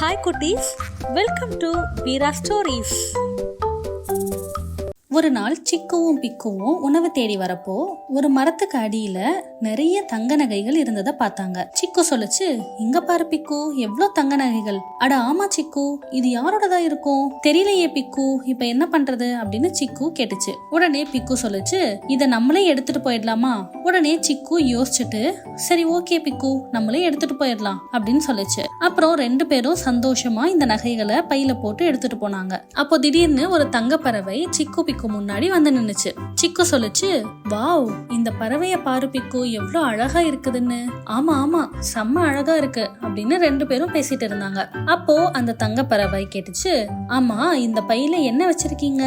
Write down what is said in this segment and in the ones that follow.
Hi குட்டீஸ், welcome to Veera stories. ஒரு நாள் சிக்குவும் பிக்குவும் உணவு தேடி வரப்போ ஒரு மரத்துக்கு அடியில நிறைய தங்க நகைகள் இருந்ததை பார்த்தாங்க. சிக்கு சொல்லுச்சு, இங்க பாரு பிக்கு, எவ்வளோ தங்க நகைகள். அட ஆமா சிக்கு, இது யாரோடதா இருக்கும், தெரியலையே பிக்கு, இப்ப என்ன பண்றது அப்படின்னு சிக்கு கேட்டுச்சு. உடனே பிக்கு சொல்லுச்சு, இத நம்மளே எடுத்துட்டு போயிடலாமா? உடனே சிக்கு யோசிச்சுட்டு, சரி ஓகே பிக்கு, நம்மளே எடுத்துட்டு போயிடலாம் அப்படின்னு சொல்லுச்சு. அப்புறம் ரெண்டு பேரும் சந்தோஷமா இந்த நகைகளை பையில போட்டு எடுத்துட்டு போனாங்க. அப்போ திடீர்னு ஒரு தங்க பறவை சிக்கு பிக்கு முன்னாடி வந்து நின்னுச்சு. சிக்கு சொல்லுச்சு, வாவ், இந்த பறவைய பாரு பிக்கு, எவ்வளவு அழகா இருக்குதுன்னு. ஆமா ஆமா, செம்ம அழகா இருக்கு அப்படின்னு ரெண்டு பேரும் பேசிட்டு இருந்தாங்க. அப்போ அந்த தங்க பறவை கேட்டுச்சு, ஆமா இந்த பையில என்ன வச்சிருக்கீங்க?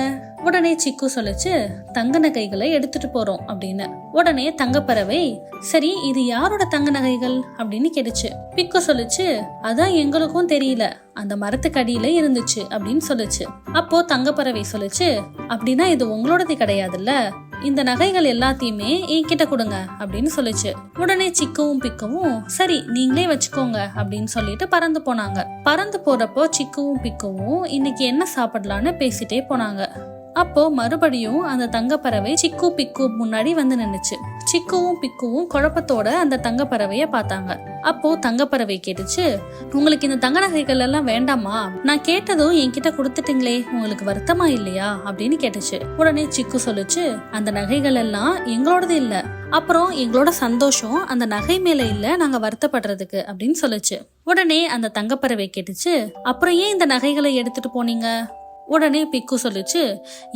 உடனே சிக்கு சொல்லுச்சு, தங்க நகைகளை எடுத்துட்டு போறோம் அப்படின்னு. உடனே தங்க பறவை, சரி இது யாரோட தங்க நகைகள் அப்படின்னு கேட்டுச்சு. பிக்கு சொல்லுச்சு, அதான் எங்களுக்கும் தெரியல, அந்த மரத்துக்கு அடியில இருந்துச்சு அப்படின்னு சொல்லுச்சு. அப்போ தங்க பறவை சொல்லுச்சு, அப்படின்னா இது உங்களோடது கிடையாதுல்ல, இந்த நகைகள் எல்லாத்தையுமே என்கிட்ட கொடுங்க அப்படின்னு சொல்லுச்சு. உடனே சிக்குவும் பிக்குவும், சரி நீங்களே வச்சுக்கோங்க அப்படின்னு சொல்லிட்டு பறந்து போனாங்க. பறந்து போறப்போ சிக்குவும் பிக்குவும் இன்னைக்கு என்ன சாப்பிடலான்னு பேசிட்டே போனாங்க. அப்போ மறுபடியும் அந்த தங்க பறவை சிக்கு பிக்கு முன்னாடி வந்து நின்னுச்சு. சிக்குவும் பிக்குவும் குழப்பத்தோட அந்த தங்க பறவைய பார்த்தாங்க. அப்போ தங்க பறவை கேட்டுச்சு, உங்களுக்கு இந்த தங்க நகைகள் எல்லாம் வேண்டாமா? நான் கேட்டதும் என்கிட்ட கொடுத்துட்டீங்களே, உங்களுக்கு வருத்தமா இல்லையா அப்படின்னு கேட்டுச்சு. உடனே சிக்கு சொல்லுச்சு, அந்த நகைகள் எல்லாம் எங்களோடது இல்ல, அப்புறம் எங்களோட சந்தோஷம் அந்த நகை மேல இல்ல, நாங்க வருத்தப்படுறதுக்கு அப்படின்னு சொல்லுச்சு. உடனே அந்த தங்க பறவை கேட்டுச்சு, அப்புறம் ஏன் இந்த நகைகளை எடுத்துட்டு போனீங்க? உடனே பிக்கு சொல்லுச்சு,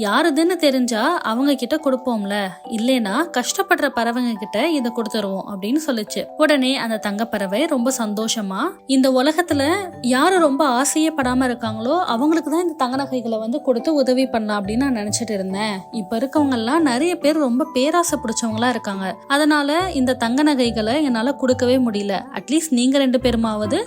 யாருதுன்னு தெரிஞ்சா அவங்க கிட்ட கொடுப்போம்ல, இல்லைனா கஷ்டப்படுற பறவைங்க கிட்ட இதை கொடுத்துருவோம் அப்படின்னு சொல்லுச்சு. உடனே அந்த தங்க பறவை ரொம்ப சந்தோஷமா, இந்த உலகத்துல யாரு ரொம்ப ஆசையே படாம இருக்காங்களோ அவங்களுக்கு தான் இந்த தங்க நகைகளை வந்து கொடுத்து உதவி பண்ணலாம் அப்படின்னு நான் நினைச்சிட்டு இருந்தேன். இப்ப இருக்கவங்க எல்லாம் நிறைய பேர் ரொம்ப பேராசை பிடிச்சவங்களா இருக்காங்க, அதனால இந்த தங்க நகைகளை என்னால கொடுக்கவே முடியல. அட்லீஸ்ட் நீங்க ரெண்டு பேருமாவது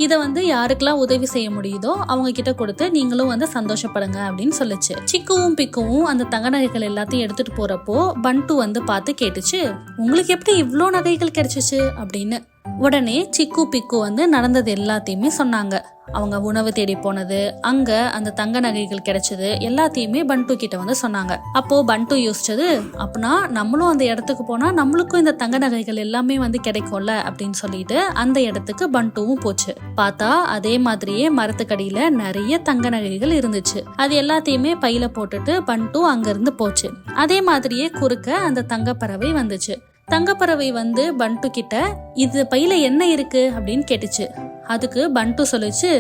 இதை வந்து யாருக்கெல்லாம் உதவி செய்ய முடியுதோ அவங்க கிட்ட கொடுத்து நீங்களும் வந்து சந்தோஷம் படுங்க அப்படின்னு சொல்லுச்சு. சிக்குவும் பிக்குவும் அந்த தங்க நகைகள் எல்லாத்தையும் எடுத்துட்டு போறப்போ பண்டு வந்து பார்த்து கேட்டுச்சு, உங்களுக்கு எப்படி இவ்ளோ நகைகள் கிடைச்சிச்சு அப்படின்னு. உடனே சிக்கு பிக்கு வந்து நடந்தது எல்லாத்தையுமே சொன்னாங்க. அவங்க உணவு தேடி போனது, அங்க அந்த தங்க நகைகள் கிடைச்சது எல்லாத்தையுமே பண்டு கிட்ட வந்து சொன்னாங்க. அப்போ பண்டு யோசிச்சது, அப்படின்னா நம்மளும் அந்த இடத்துக்கு போனா நம்மளுக்கும் இந்த தங்க நகைகள் எல்லாமே வந்து கிடைக்கும்ல அப்படின்னு சொல்லிட்டு அந்த இடத்துக்கு பண்டுவும் போச்சு. பார்த்தா அதே மாதிரியே மரத்துக்கடியில நிறைய தங்க நகைகள் இருந்துச்சு. அது எல்லாத்தையுமே பையில போட்டுட்டு பண்டு அங்க இருந்து போச்சு. அதே மாதிரியே குறுக்க அந்த தங்க பறவை வந்துச்சு. தங்கப்பறவை வந்து பண்டு கிட்ட, இது பையில என்ன இருக்கு அப்படின்னு கேட்டுச்சு. அதுக்கு பண்டு சொல்லுச்சு,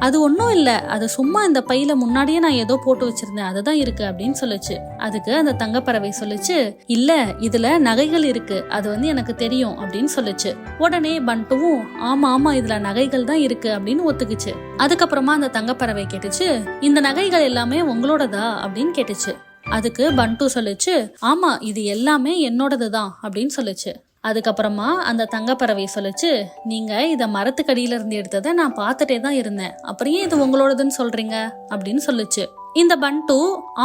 அது ஒன்றும் இல்லை, அது சும்மா இந்த பையில முன்னாடியே நான் ஏதோ போட்டு வச்சிருந்தேன், அதுதான் இருக்கு அப்படின்னு சொல்லுச்சு. அதுக்கு அந்த தங்கப்பறவை சொல்லுச்சு, இல்ல இதுல நகைகள் இருக்கு, அது வந்து எனக்கு தெரியும் அப்படின்னு சொல்லுச்சு. உடனே பண்டுவும், ஆமா ஆமா இதுல நகைகள் தான் இருக்கு அப்படின்னு ஒத்துக்குச்சு. அதுக்கப்புறமா அந்த தங்கப்பறவை கேட்டுச்சு, இந்த நகைகள் எல்லாமே உங்களோடதா அப்படின்னு கேட்டுச்சு. அதுக்கு பண்டு சொல்லுச்சு, ஆமா இது எல்லாமே என்னோடதுதான் அப்படின்னு சொல்லுச்சு. அதுக்கப்புறமா அந்த தங்கப்பறவை சொல்லுச்சு, நீங்க இத மரத்துக்கடியில இருந்து எடுத்ததை நான் பார்த்துட்டே தான் இருந்தேன், அப்புறம் ஏன் இது உங்களோடதுன்னு சொல்றீங்க அப்படின்னு சொல்லுச்சு. இந்த பண்டு,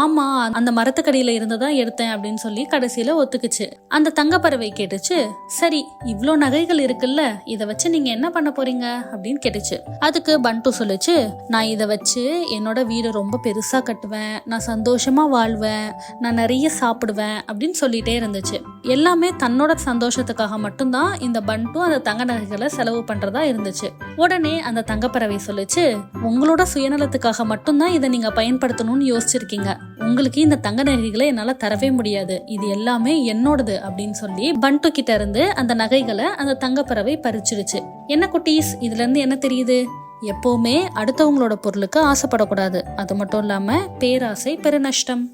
ஆமா அந்த மரத்துக்கடியில இருந்துதான் எடுத்தேன் அப்படின்னு சொல்லி கடைசியில ஒத்துக்குச்சு. அந்த தங்கப்பறவை கேட்டுச்சு, சரி இவ்ளோ நகைகள் இருக்குல்ல, இத வச்சு நீங்க என்ன பண்ண போறீங்க அப்படின்னு கேட்டுச்சு. அதுக்கு பண்டு சொல்லுச்சு, நான் இத வச்சு என்னோட வீடு ரொம்ப பெருசா கட்டுவேன், நான் சந்தோஷமா வாழ்வேன், நான் நிறைய சாப்பிடுவேன் அப்படின்னு சொல்லிட்டே இருந்துச்சு. எல்லாமே தன்னோட சந்தோஷத்துக்காக மட்டும்தான் இந்த பண்டு அந்த தங்க நகைகளை செலவு பண்றதா இருந்துச்சு. உடனே அந்த தங்கப்பறவை சொல்லுச்சு, உங்களோட சுயநலத்துக்காக மட்டும்தான் இதை நீங்க பயன்படுத்த யோசிச்சிருக்கீங்க, உங்களுக்கு இந்த தங்க நகைகளை என்னால தரவே முடியாது, இது எல்லாமே என்னோடது அப்படின்னு சொல்லி பண்டு கிட்ட இருந்து அந்த நகைகளை அந்த தங்கப்பறவை பறிச்சிருச்சு. என்ன குட்டீஸ், இதுல இருந்து என்ன தெரியுது? எப்பவுமே அடுத்தவங்களோட பொருளுக்கு ஆசைப்படக்கூடாது, அது மட்டும் இல்லாம பேராசை பெருநஷ்டம்.